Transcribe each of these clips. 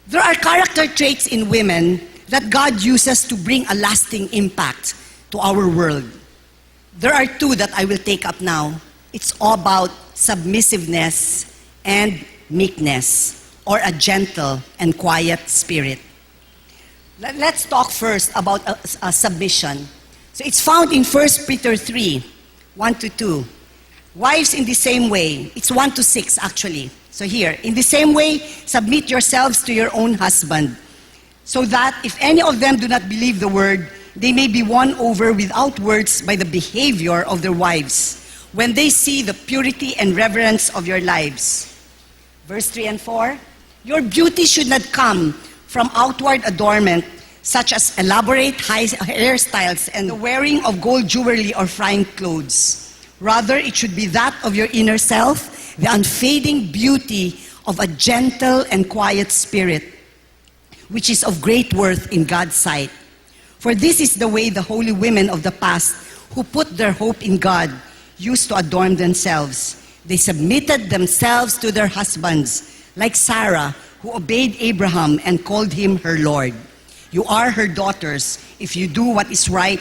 There are character traits in women that God uses to bring a lasting impact to our world. There are two that I will take up now. It's all about submissiveness and meekness, or a gentle and quiet spirit. Let's talk first about submission. So it's found in 1 Peter 3, 1-2. Wives, in the same way, it's 1-6 actually. So here, in the same way, submit yourselves to your own husband, so that if any of them do not believe the word, they may be won over without words by the behavior of their wives, when they see the purity and reverence of your lives. Verse 3 and 4, your beauty should not come from outward adornment, such as elaborate hairstyles and the wearing of gold jewelry or fine clothes. Rather, it should be that of your inner self, the unfading beauty of a gentle and quiet spirit, which is of great worth in God's sight. For this is the way the holy women of the past, who put their hope in God, used to adorn themselves. They submitted themselves to their husbands, like Sarah, who obeyed Abraham and called him her Lord. You are her daughters if you do what is right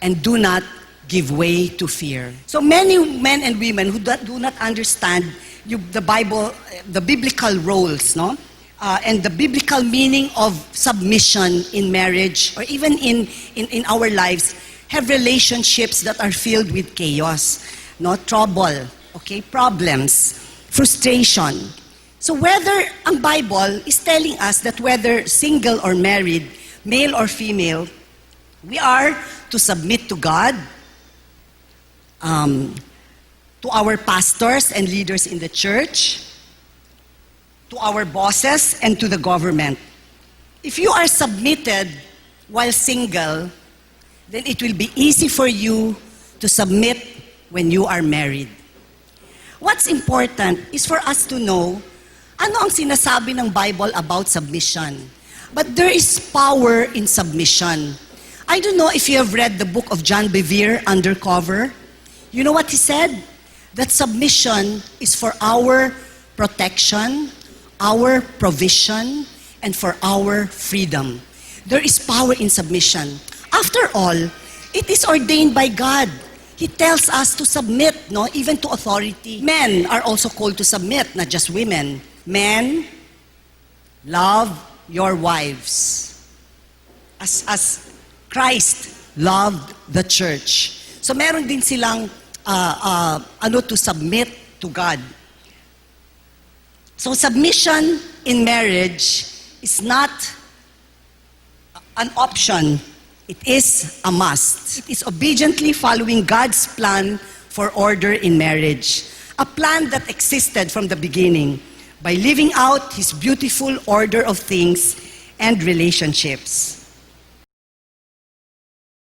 and do not give way to fear. So many men and women who do not understand the Bible, the biblical roles, no? And the biblical meaning of submission in marriage or even in our lives, have relationships that are filled with chaos, no? Trouble, okay? Problems, frustration. So whether ang Bible is telling us that whether single or married, male or female, we are to submit to God, to our pastors and leaders in the church, to our bosses, and to the government. If you are submitted while single, then it will be easy for you to submit when you are married. What's important is for us to know ano ang sinasabi ng Bible about submission. But there is power in submission. I don't know if you have read the book of John Bevere, Undercover. You know what he said? That submission is for our protection, our provision, and for our freedom. There is power in submission. After all, it is ordained by God. He tells us to submit, no, even to authority. Men are also called to submit, not just women. Men, love your wives as Christ loved the church. So meron din silang to submit to God. So submission in marriage is not an option. It is a must. It is obediently following God's plan for order in marriage, a plan that existed from the beginning by living out His beautiful order of things and relationships.